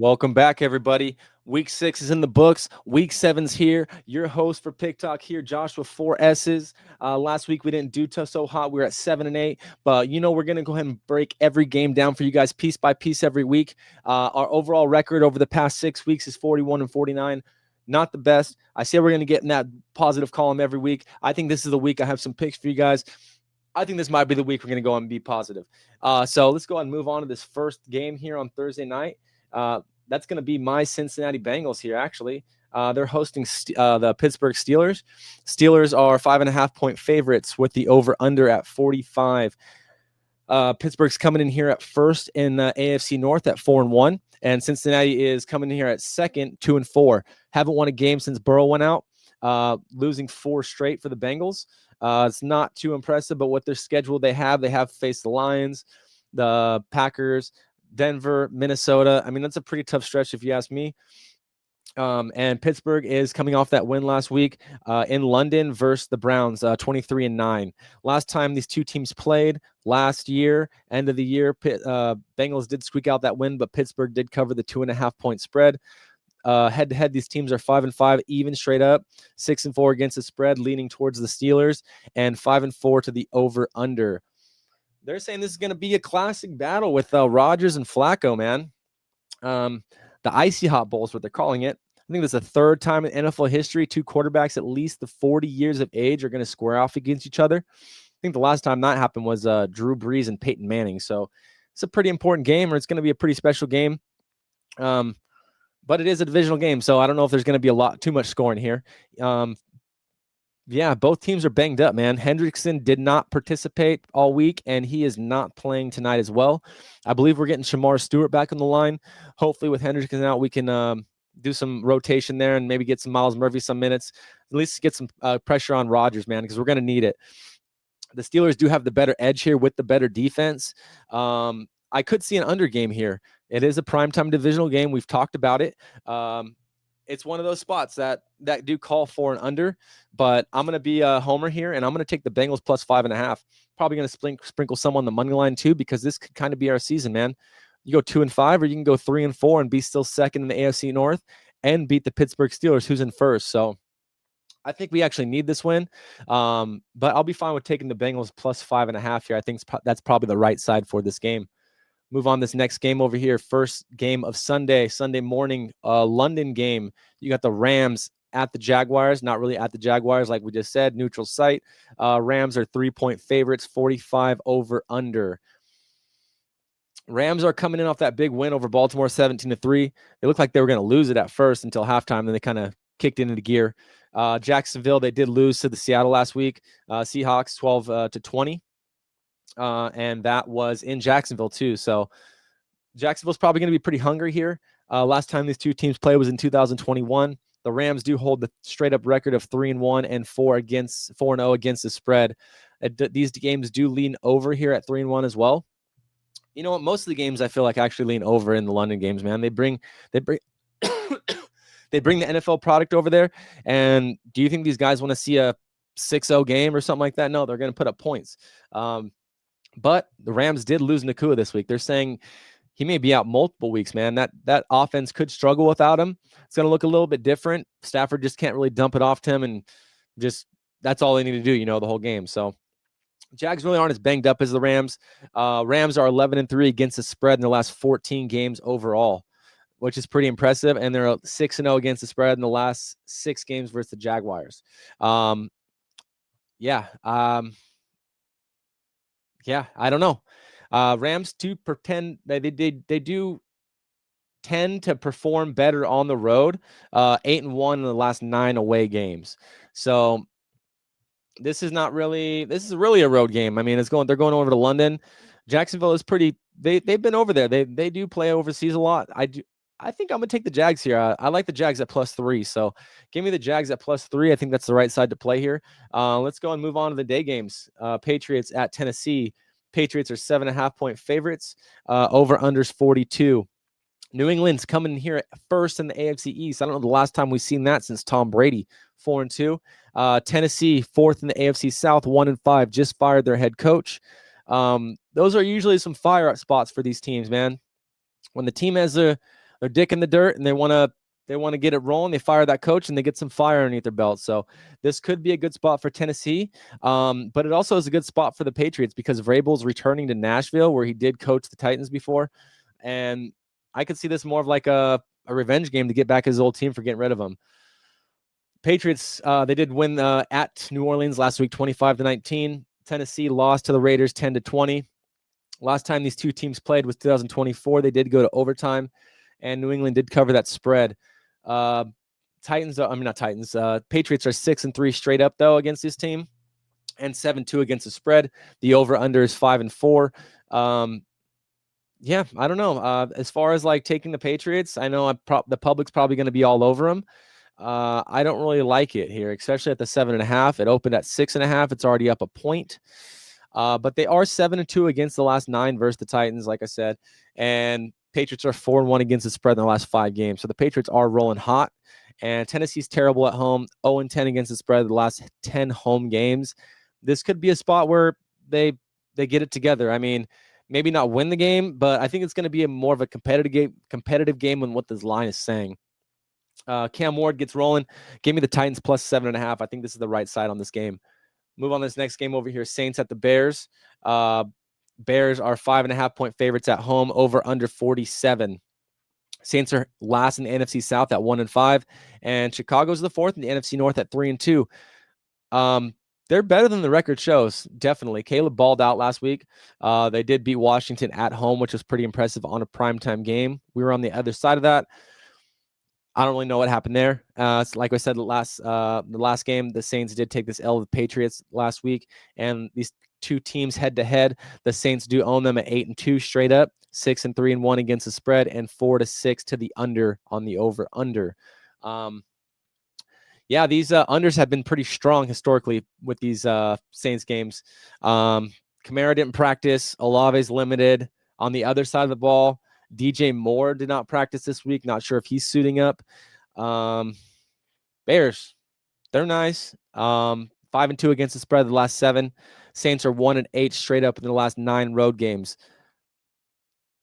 Welcome back, everybody. Week 6 is in the books. Week 7's here. Your host for Pick Talk here, Josh with 4 S's. Last week we didn't do so hot. We were at 7-8, but we're going to go ahead and break every game down for you guys piece by piece every week. Our overall record over the past 6 weeks is 41-49. Not the best. I say we're going to get in that positive column every week. I think this is the week I have some picks for you guys. I think this might be the week we're going to go and be positive. So let's go ahead and move on to this first game here on Thursday night. That's going to be my Cincinnati Bengals here, actually. They're hosting the Pittsburgh Steelers. Steelers are 5.5-point favorites with the over-under at 45. Pittsburgh's coming in here at first in the AFC North at 4-1, and Cincinnati is coming in here at second, 2-4. Haven't won a game since Burrow went out, losing 4 straight for the Bengals. It's not too impressive, but what their schedule they have faced the Lions, the Packers, Denver, Minnesota. I mean, that's a pretty tough stretch if you ask me. And Pittsburgh is coming off that win last week in London versus the Browns, 23-9. Last time these two teams played last year, end of the year, Bengals did squeak out that win, but Pittsburgh did cover the 2.5-point spread. Head-to-head, these teams are 5-5, even straight up, 6-4 against the spread, leaning towards the Steelers, and 5-4 to the over/under. They're saying this is going to be a classic battle with Rodgers and Flacco, man. The Icy Hot Bowl is what they're calling it. I think this is the third time in NFL history 2 quarterbacks at least the 40 years of age are going to square off against each other. I think the last time that happened was Drew Brees and Peyton Manning. So it's a pretty important game, or it's going to be a pretty special game. But it is a divisional game, so I don't know if there's going to be too much scoring here. Yeah, both teams are banged up, man. Hendrickson did not participate all week, and he is not playing tonight as well. I believe we're getting Shamar Stewart back on the line. Hopefully with Hendrickson out, we can do some rotation there and maybe get some Miles Murphy some minutes, at least get some pressure on Rodgers, man, because we're going to need it. The Steelers do have the better edge here with the better defense. I could see an under game here. It is a primetime divisional game. We've talked about it. It's one of those spots that do call for an under, but I'm going to be a homer here, and I'm going to take the Bengals plus 5.5. Probably going to sprinkle some on the money line too, because this could kind of be our season, man. You go 2-5, or you can go 3-4 and be still second in the AFC North and beat the Pittsburgh Steelers, who's in first. So I think we actually need this win, but I'll be fine with taking the Bengals plus 5.5 here. I think that's probably the right side for this game. Move on this next game over here. First game of Sunday morning, London game. You got the Rams at the Jaguars. Not really at the Jaguars, like we just said. Neutral site. Rams are 3-point favorites, 45 over under. Rams are coming in off that big win over Baltimore, 17-3. They looked like they were going to lose it at first until halftime. Then they kind of kicked into gear. Jacksonville, they did lose to the Seattle last week. Seahawks 12-20. And that was in Jacksonville too. So Jacksonville's probably going to be pretty hungry here. Last time these two teams played was in 2021. The Rams do hold the straight up record of 3-1 and 4-0 against the spread. These games do lean over here at 3-1 as well. You know what? Most of the games I feel like actually lean over in the London games, man. They bring they bring the NFL product over there. And do you think these guys want to see a 6-0 game or something like that? No, they're going to put up points. But the Rams did lose Nakua this week. They're saying he may be out multiple weeks, man. That offense could struggle without him. It's going to look a little bit different. Stafford just can't really dump it off to him, and just that's all they need to do, the whole game. So Jags really aren't as banged up as the Rams. Rams are 11-3 against the spread in the last 14 games overall, which is pretty impressive. And they're 6-0 against the spread in the last 6 games versus the Jaguars. Yeah, I don't know. Rams do pretend they do tend to perform better on the road. 8-1 in the last 9 away games. So this is really a road game. I mean, they're going over to London. Jacksonville is pretty. They've been over there. They do play overseas a lot. I think I'm gonna take the Jags here. I like the Jags at +3. So give me the Jags at +3. I think that's the right side to play here. Let's go and move on to the day games. Patriots at Tennessee. Patriots are 7.5-point favorites. Over unders 42. New England's coming here first in the AFC East. I don't know the last time we've seen that since Tom Brady, 4-2. Tennessee, fourth in the AFC South, 1-5. Just fired their head coach. Those are usually some fire spots for these teams, man. When the team has a their dick in the dirt and they want to get it rolling. They fire that coach and they get some fire underneath their belt. So this could be a good spot for Tennessee. But it also is a good spot for the Patriots because Vrabel's returning to Nashville, where he did coach the Titans before. And I could see this more of like a revenge game to get back his old team for getting rid of him. Patriots, they did win at New Orleans last week, 25-19. Tennessee lost to the Raiders 10-20. Last time these two teams played was 2024. They did go to overtime, and New England did cover that spread. Patriots are 6-3 straight up though against this team, and 7-2 against the spread. The over/under is 5-4. Yeah, I don't know. As far as like taking the Patriots, I know the public's probably going to be all over them. I don't really like it here, especially at the 7.5. It opened at 6.5. It's already up a point. But they are 7-2 against the last 9 versus the Titans, like I said. And Patriots are 4-1 against the spread in the last 5 games. So the Patriots are rolling hot. And Tennessee's terrible at home, 0-10 against the spread the last 10 home games. This could be a spot where they get it together. I mean, maybe not win the game, but I think it's going to be more of a competitive game than what this line is saying. Cam Ward gets rolling. Give me the Titans plus 7.5. I think this is the right side on this game. Move on to this next game over here. Saints at the Bears. Bears are 5.5-point favorites at home, over under 47. Saints are last in the NFC South at 1-5, and Chicago's the 4th in the NFC North at 3-2. They're better than the record shows, definitely. Caleb balled out last week. They did beat Washington at home, which was pretty impressive on a primetime game. We were on the other side of that. I don't really know what happened there. Like I said, the last game, the Saints did take this L of the Patriots last week, and these two teams head to head, the Saints do own them at 8-2 straight up, 6-3-1 against the spread, and 4-6 to the under on the over/under. Yeah, these unders have been pretty strong historically with these Saints games. Kamara didn't practice. Olave's limited. On the other side of the ball, DJ Moore did not practice this week. Not sure if he's suiting up. Bears, they're nice. 5-2 against the spread of the last 7. Saints are 1-8 straight up in the last 9 road games.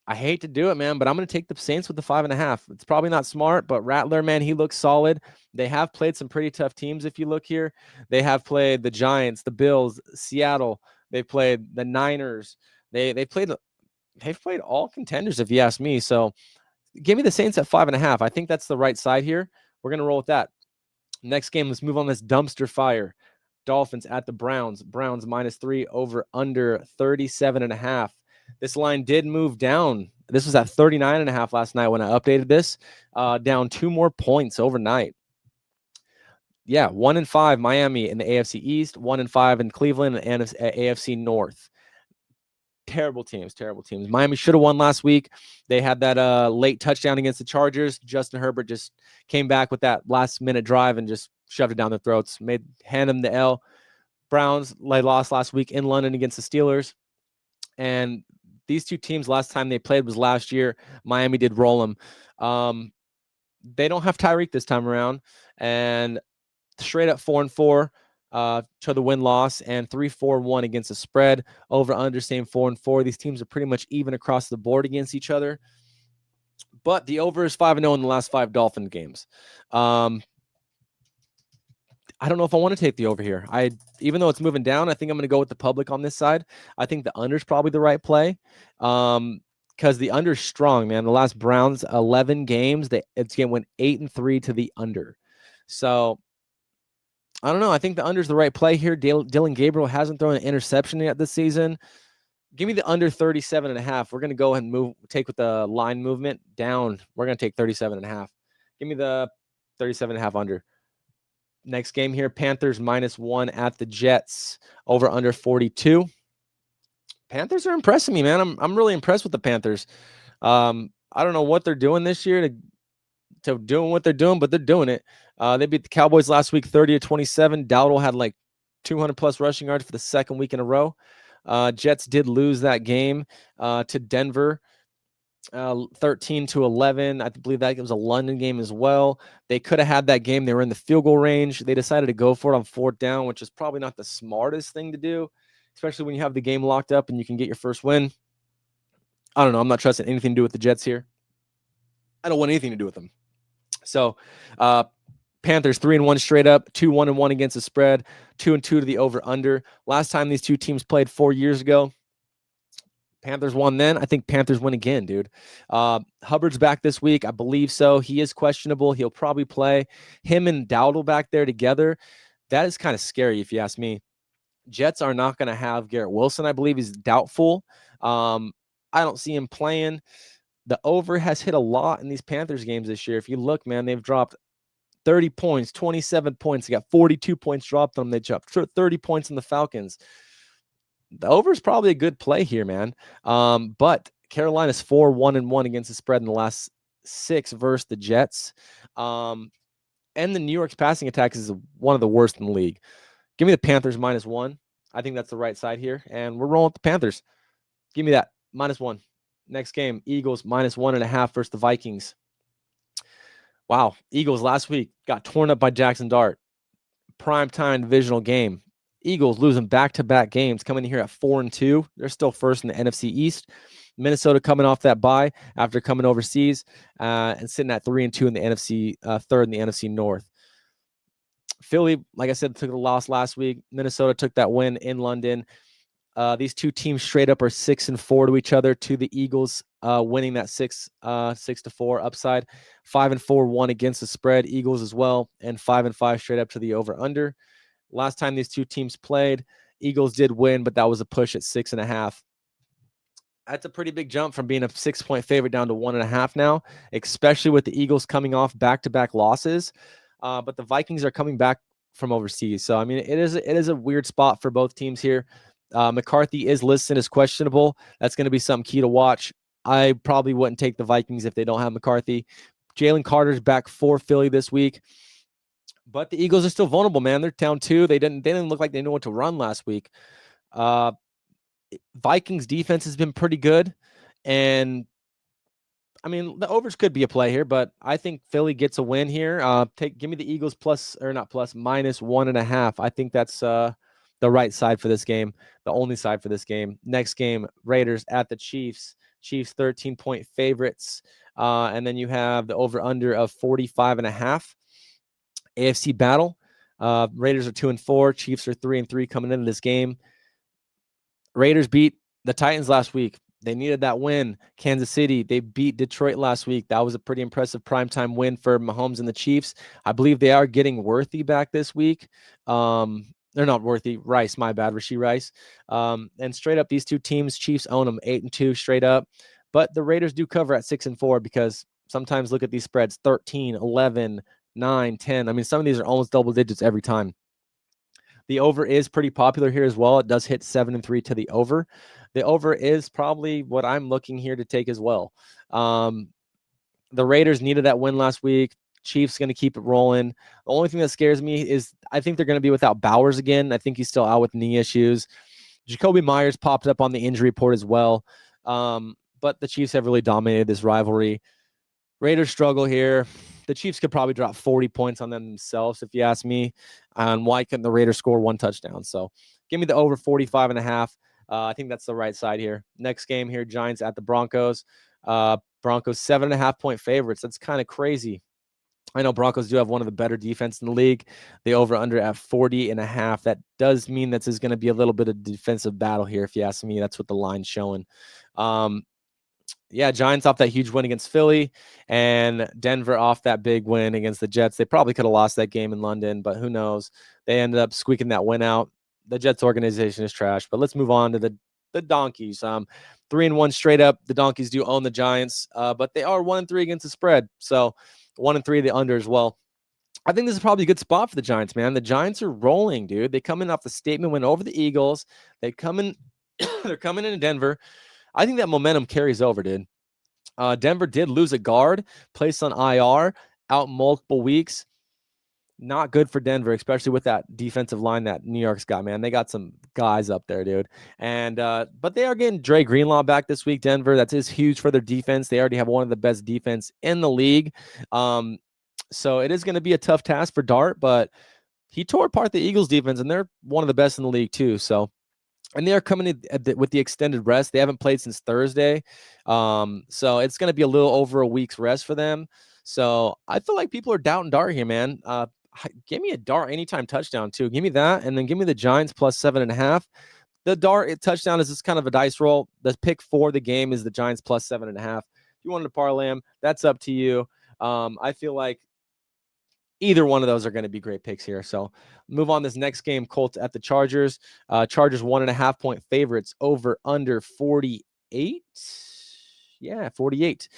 I hate to do it, man, but I'm going to take the Saints with the 5.5. It's probably not smart, but Rattler, man, he looks solid. They have played some pretty tough teams. If you look here, they have played the Giants, the Bills, Seattle. They've played the Niners. They've played all contenders, if you ask me. So give me the Saints at 5.5. I think that's the right side here. We're going to roll with that. Next game, let's move on this dumpster fire. Dolphins at the Browns. Browns -3, over under 37.5. This line did move down. This was at 39.5 last night when I updated this. Down 2 more points overnight. Yeah, 1-5 Miami in the AFC East, 1-5 in Cleveland and AFC North. Terrible teams. Miami should have won last week. They had that late touchdown against the Chargers. Justin Herbert just came back with that last-minute drive and just shoved it down their throats. Hand them the L. Browns, they lost last week in London against the Steelers. And these two teams, last time they played was last year. Miami did roll them. They don't have Tyreek this time around. And straight up 4-4 to the win-loss, and 3-4-1 against the spread. Over under same 4-4. These teams are pretty much even across the board against each other. But the over is 5-0 in the last 5 Dolphin games. I don't know if I want to take the over here. Even though it's moving down, I think I'm going to go with the public on this side. I think the under is probably the right play. Because the under is strong, man. The last Browns 11 games, went 8-3 to the under. So I don't know. I think the under is the right play here. Dylan Gabriel hasn't thrown an interception yet this season. Give me the under 37.5. We're going to go ahead and take with the line movement down. We're going to take 37.5. Give me the 37.5 under. Next game here, Panthers -1 at the Jets, over under 42. Panthers are impressing me, man. I'm really impressed with the Panthers. I don't know what they're doing this year to doing what they're doing, but they're doing it. They beat the Cowboys last week 30-27. Dowdle had like 200 plus rushing yards for the second week in a row. Jets did lose that game to Denver 13-11. I believe that was a London game as well. They could have had that game. They were in the field goal range. They decided to go for it on 4th down, which is probably not the smartest thing to do, especially when you have the game locked up and you can get your first win. I don't know. I'm not trusting anything to do with the Jets here. I don't want anything to do with them. So, Panthers 3-1 straight up, 2-1-1 against the spread, 2-2 to the over/under. Last time these two teams played 4 years ago, Panthers won then. I think Panthers win again, dude. Hubbard's back this week. I believe so. He is questionable. He'll probably play. Him and Dowdle back there together, that is kind of scary if you ask me. Jets are not going to have Garrett Wilson. I believe he's doubtful. I don't see him playing. The over has hit a lot in these Panthers games this year. If you look, man, they've dropped 30 points, 27 points. They got 42 points dropped on them. They dropped 30 points in the Falcons. The over is probably a good play here, man. But Carolina's 4-1-1 against the spread in the last 6 versus the Jets. And the New York's passing attack is one of the worst in the league. Give me the Panthers -1. I think that's the right side here. And we're rolling with the Panthers. Give me that -1. Next game, Eagles -1.5 versus the Vikings. Wow. Eagles last week got torn up by Jackson Dart. Primetime divisional game. Eagles losing back-to-back games, coming in here at 4-2. They're still first in the NFC East. Minnesota coming off that bye after coming overseas and sitting at 3-2 in the NFC, third in the NFC North. Philly, like I said, took a loss last week. Minnesota took that win in London. These two teams straight up are 6-4 to each other, to the Eagles winning that 6-4 upside. 5-4 won against the spread, Eagles as well, and 5-5 straight up to the over/under. Last time these two teams played, Eagles did win, but that was a push at 6.5. That's a pretty big jump from being a 6-point favorite down to 1.5 now, especially with the Eagles coming off back-to-back losses. But the Vikings are coming back from overseas. So, I mean, it is a weird spot for both teams here. McCarthy is listed as questionable. That's going to be something key to watch. I probably wouldn't take the Vikings if they don't have McCarthy. Jalen Carter's back for Philly this week. But the Eagles are still vulnerable, man. They're down 2. They didn't look like they knew what to run last week. Vikings defense has been pretty good. And I mean, the overs could be a play here, but I think Philly gets a win here. Give me the Eagles -1.5. I think that's the right side for this game, the only side for this game. Next game, Raiders at the Chiefs. Chiefs 13-point favorites. And then you have the over/under of 45.5. AFC battle. Raiders are 2-4. Chiefs are 3-3 coming into this game. Raiders beat the Titans last week. They needed that win. Kansas City, they beat Detroit last week. That was a pretty impressive primetime win for Mahomes and the Chiefs. I believe they are getting Worthy back this week. They're not Worthy. Rice, my bad. Rashee Rice. And straight up, these two teams, Chiefs own them 8-2 straight up. But the Raiders do cover at 6-4 because sometimes look at these spreads, 13, 11, 9, 10. I mean, some of these are almost double digits every time. The over is pretty popular here as well. It does hit 7-3 to the over. The over is probably what I'm looking here to take as well. The Raiders needed that win last week. Chiefs going to keep it rolling. The only thing that scares me is I think they're going to be without Bowers again. I think he's still out with knee issues. Jacoby Myers popped up on the injury report as well. But the Chiefs have really dominated this rivalry. Raiders struggle here. The Chiefs could probably drop 40 points on them themselves, if you ask me. And why couldn't the Raiders score 1 touchdown? So give me the over 45.5. I think that's the right side here. Next game here, Giants at the Broncos. Broncos 7.5-point favorites. That's kind of crazy. I know Broncos do have one of the better defense in the league. The over-under at 40.5. That does mean that there's going to be a little bit of defensive battle here, if you ask me. That's what the line's showing. Yeah, Giants off that huge win against Philly, and Denver off that big win against the Jets. They probably could have lost that game in London, but who knows? They ended up squeaking that win out. The Jets organization is trash, but let's move on to the Donkeys. 3-1 straight up. The Donkeys do own the Giants, but they are 1-3 against the spread. So 1-3 the under as well. I think this is probably a good spot for the Giants, man. The Giants are rolling, dude. They come in off the statement win over the Eagles. They're coming into Denver. I think that momentum carries over, dude. Denver did lose a guard, placed on IR, out multiple weeks. Not good for Denver, especially with that defensive line that New York's got, man. They got some guys up there, dude. And but they are getting Dre Greenlaw back this week, Denver. That is huge for their defense. They already have one of the best defense in the league. So it is going to be a tough task for Dart, but he tore apart the Eagles defense, and they're one of the best in the league too. So And they are coming in with the extended rest. They haven't played since Thursday. So it's going to be a little over a week's rest for them. So I feel like people are doubting Dart here, man. Give me a Dart anytime touchdown, too. Give me that. And then give me the Giants plus 7.5. The Dart touchdown is just kind of a dice roll. The pick for the game is the Giants plus 7.5. If you wanted to parlay them, that's up to you. I feel like either one of those are going to be great picks here. So move on this next game, Colts at the Chargers. Chargers 1.5-point favorites over under 48. Yeah, 48.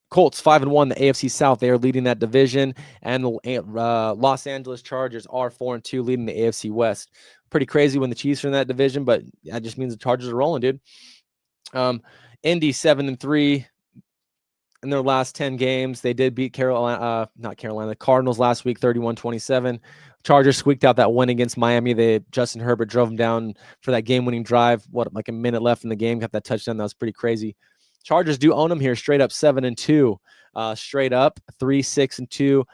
Colts 5-1, the AFC South. They are leading that division, and the Los Angeles Chargers are 4-2, leading the AFC West. Pretty crazy when the Chiefs are in that division, but that just means the Chargers are rolling, dude. Indy 7-3. In their last 10 games. They did beat the Cardinals last week, 31-27. Chargers squeaked out that win against Miami. Justin Herbert drove them down for that game-winning drive. Like a minute left in the game, got that touchdown. That was pretty crazy. Chargers do own them here, straight up 7-2, straight up 3-6-2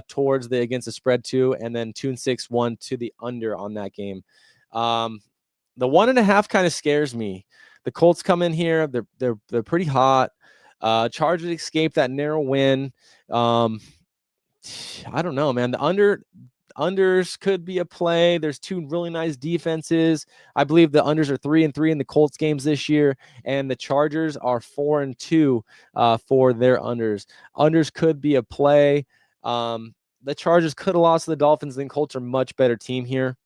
towards against the spread 2, and then 2-6-1 to the under on that game. The 1.5 kind of scares me. The Colts come in here, they're pretty hot. Chargers escaped that narrow win. I don't know, man. The unders could be a play. There's two really nice defenses. I believe the unders are 3-3 in the Colts games this year, and the Chargers are 4-2 for their unders. Unders could be a play. The Chargers could have lost to the Dolphins. Then Colts are a much better team here.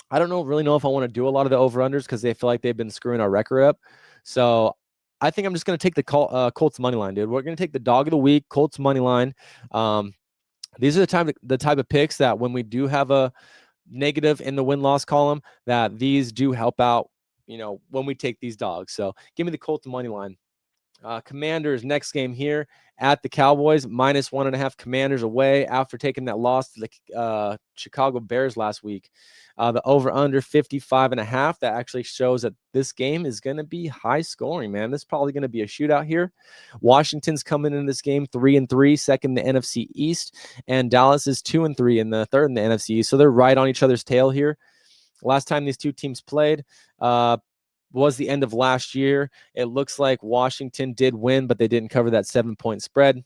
I don't really know if I want to do a lot of the over-unders because they feel like they've been screwing our record up. So I think I'm just going to take the Colts money line, dude. We're going to take the dog of the week, Colts money line. These are the type of picks that when we do have a negative in the win-loss column, that these do help out, when we take these dogs. So give me the Colts money line. Commanders next game here at the Cowboys, -1.5. Commanders away after taking that loss to the Chicago Bears last week. The over-under 55.5. That actually shows that this game is going to be high scoring, man. This is probably going to be a shootout here. Washington's coming in this game 3-3, second in the NFC East, and Dallas is 2-3 in the third in the NFC East. So they're right on each other's tail here. Last time these two teams played, was the end of last year. It looks like Washington did win, but they didn't cover that 7-point spread.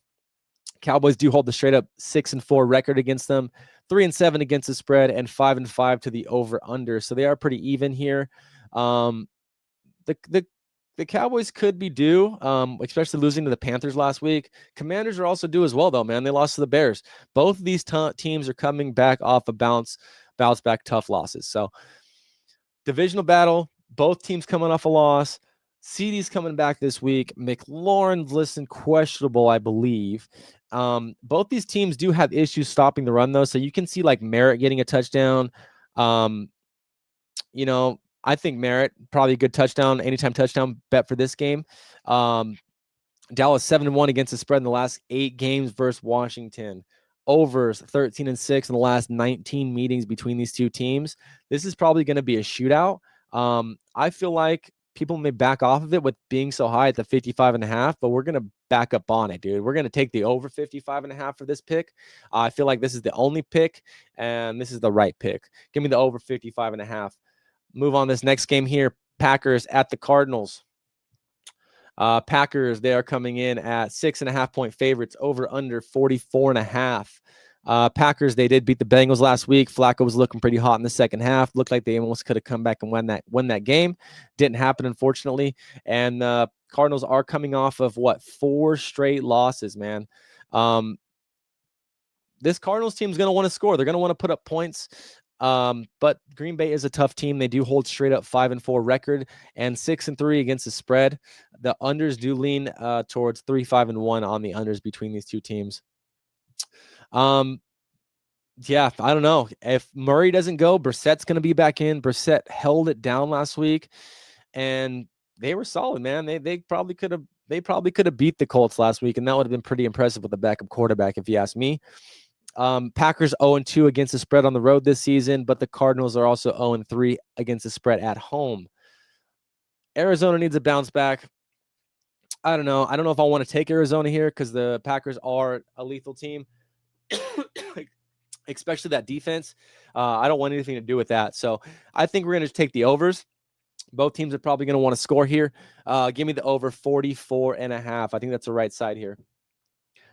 Cowboys do hold the straight up 6-4 record against them, 3-7 against the spread, and 5-5 to the over under. So they are pretty even here. The Cowboys could be due, especially losing to the Panthers last week. Commanders are also due as well, though, man. They lost to the Bears. Both of these teams are coming back off of bounce back tough losses. So divisional battle. Both teams coming off a loss. CD's coming back this week. McLaurin's listed questionable, I believe. Both these teams do have issues stopping the run, though. So you can see like Merritt getting a touchdown. I think Merritt, probably a good touchdown, anytime touchdown bet for this game. Dallas 7-1 against the spread in the last 8 games versus Washington. Overs 13-6 in the last 19 meetings between these two teams. This is probably going to be a shootout. I feel like people may back off of it with being so high at the 55.5, but we're going to back up on it, dude. We're going to take the over 55.5 for this pick. I feel like this is the only pick, and this is the right pick. Give me the over 55.5. Move on this next game here. Packers at the Cardinals. Packers, they are coming in at 6.5-point favorites, over under 44.5. Packers, they did beat the Bengals last week. Flacco was looking pretty hot in the second half. Looked like they almost could have come back and win that game. Didn't happen, unfortunately. And Cardinals are coming off of 4 straight losses, man. This Cardinals team is going to want to score. They're going to want to put up points. But Green Bay is a tough team. They do hold straight up 5-4 record and 6-3 against the spread. The unders do lean towards 3-5-1 on the unders between these two teams. Yeah, I don't know. If Murray doesn't go, Brissett's going to be back in. Brissett held it down last week, and they were solid, man. They probably could have beat the Colts last week, and that would have been pretty impressive with the backup quarterback, if you ask me. Packers 0-2 against the spread on the road this season, but the Cardinals are also 0-3 against the spread at home. Arizona needs a bounce back. I don't know. I don't know if I want to take Arizona here because the Packers are a lethal team. especially that defense. I don't want anything to do with that. So I think we're going to take the overs. Both teams are probably going to want to score here. Give me the over 44.5. I think that's the right side here.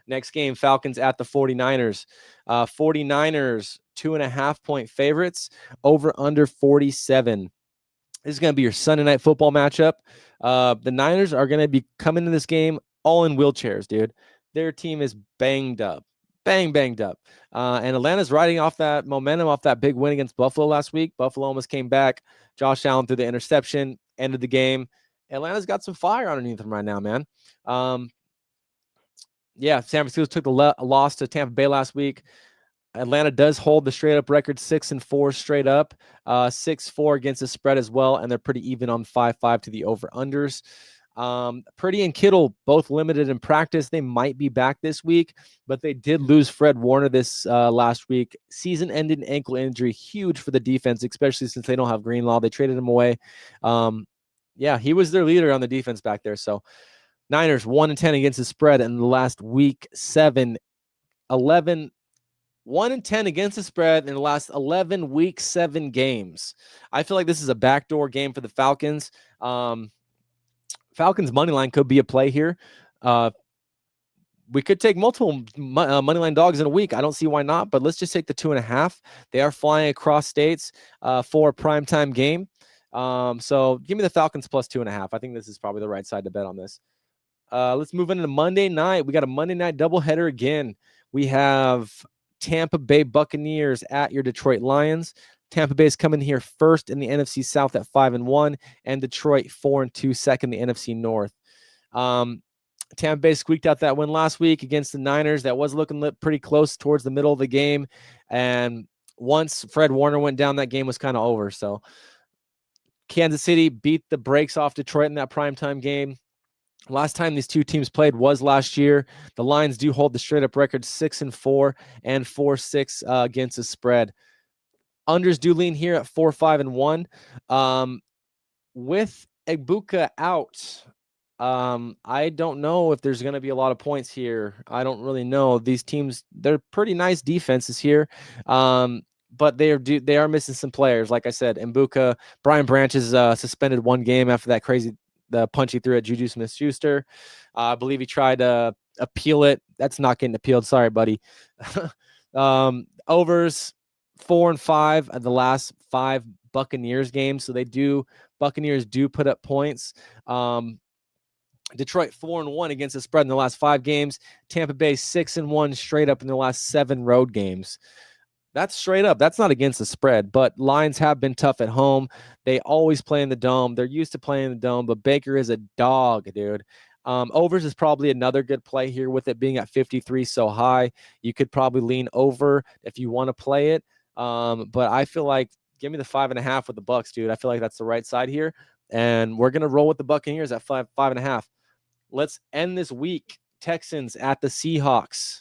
Next game, Falcons at the 49ers. 49ers, 2.5-point favorites, over under 47. This is going to be your Sunday night football matchup. The Niners are going to be coming to this game all in wheelchairs, dude. Their team is banged up. Banged up. And Atlanta's riding off that momentum, off that big win against Buffalo last week. Buffalo almost came back. Josh Allen threw the interception, ended the game. Atlanta's got some fire underneath them right now, man. Yeah, San Francisco took the loss to Tampa Bay last week. Atlanta does hold the straight-up record 6-4 straight up, 6-4 against the spread as well, and they're pretty even on 5-5 to the over-unders. Purdy and Kittle both limited in practice. They might be back this week, but they did lose Fred Warner this last week. Season-ending ankle injury, huge for the defense, especially since they don't have Greenlaw. They traded him away. Yeah, he was their leader on the defense back there, so Niners 1-10 against the spread in the last week 7, 11, 1-10 against the spread in the last 11 week 7 games. I feel like this is a backdoor game for the Falcons. Falcons money line could be a play here. We could take multiple money line dogs in a week. I don't see why not, but let's just take the 2.5. They are flying across states for a primetime game. So give me the Falcons plus 2.5. I think this is probably the right side to bet on this. Let's move into Monday night. We got a Monday night doubleheader again. We have Tampa Bay Buccaneers at your Detroit Lions. Tampa Bay is coming here first in the NFC South at 5-1, and Detroit 4-2, second in the NFC North. Tampa Bay squeaked out that win last week against the Niners. That was looking pretty close towards the middle of the game, and once Fred Warner went down, that game was kind of over. So Kansas City beat the brakes off Detroit in that primetime game. Last time these two teams played was last year. The Lions do hold the straight-up record 6-4 and 4-6 against the spread. Unders do lean here at 4-5-1. With Egbuka out, I don't know if there's going to be a lot of points here. I don't really know. These teams, they're pretty nice defenses here, but they are missing some players. Like I said, Egbuka, Brian Branch is suspended one game after that the punch he threw at Juju Smith-Schuster. I believe he tried to appeal it. That's not getting appealed. Sorry, buddy. Overs 4-5 of the last 5 Buccaneers games. So Buccaneers do put up points. Detroit 4-1 against the spread in the last 5 games. Tampa Bay 6-1 straight up in the last 7 road games. That's straight up. That's not against the spread, but Lions have been tough at home. They always play in the dome. They're used to playing in the dome, but Baker is a dog, dude. Overs is probably another good play here with it being at 53 so high. You could probably lean over if you want to play it. But I feel like give me the 5.5 with the Bucks, dude. I feel like that's the right side here. And we're going to roll with the Buccaneers at 5.5. Let's end this week. Texans at the Seahawks.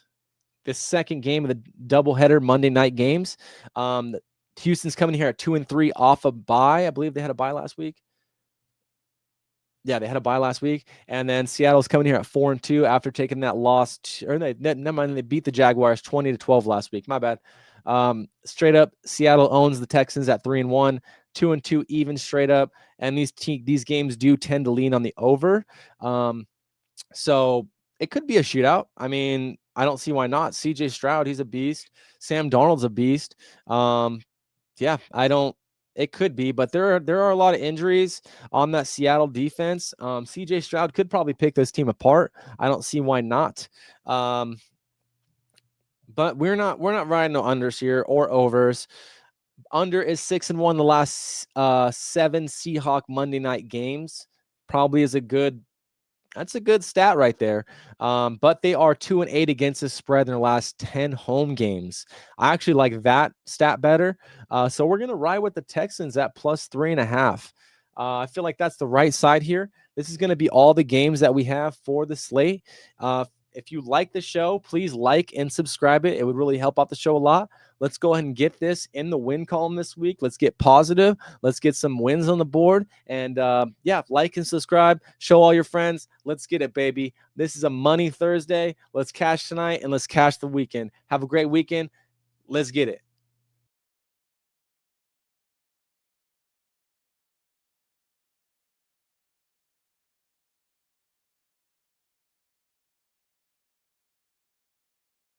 The second game of the doubleheader Monday night games. Houston's coming here at 2-3 off a bye. I believe they had a bye last week. Yeah, they had a bye last week. And then Seattle's coming here at 4-2 after taking that loss. They beat the Jaguars 20-12 last week. My bad. Straight up, Seattle owns the Texans at 3-1, 2-2 even straight up. And these games do tend to lean on the over. So it could be a shootout. I mean, I don't see why not. CJ Stroud, he's a beast. Sam Darnold's a beast. Yeah, it could be, but there are a lot of injuries on that Seattle defense. CJ Stroud could probably pick this team apart. I don't see why not. But we're not riding no unders here or overs. Under is 6-1 the last 7 Seahawk Monday night games. Probably is that's a good stat right there. But they are 2-8 against the spread in their last 10 home games. I actually like that stat better. So we're going to ride with the Texans at plus 3.5. I feel like that's the right side here. This is going to be all the games that we have for the slate. If you like the show, please like and subscribe it. It would really help out the show a lot. Let's go ahead and get this in the win column this week. Let's get positive. Let's get some wins on the board. And like and subscribe. Show all your friends. Let's get it, baby. This is a Money Thursday. Let's cash tonight and let's cash the weekend. Have a great weekend. Let's get it.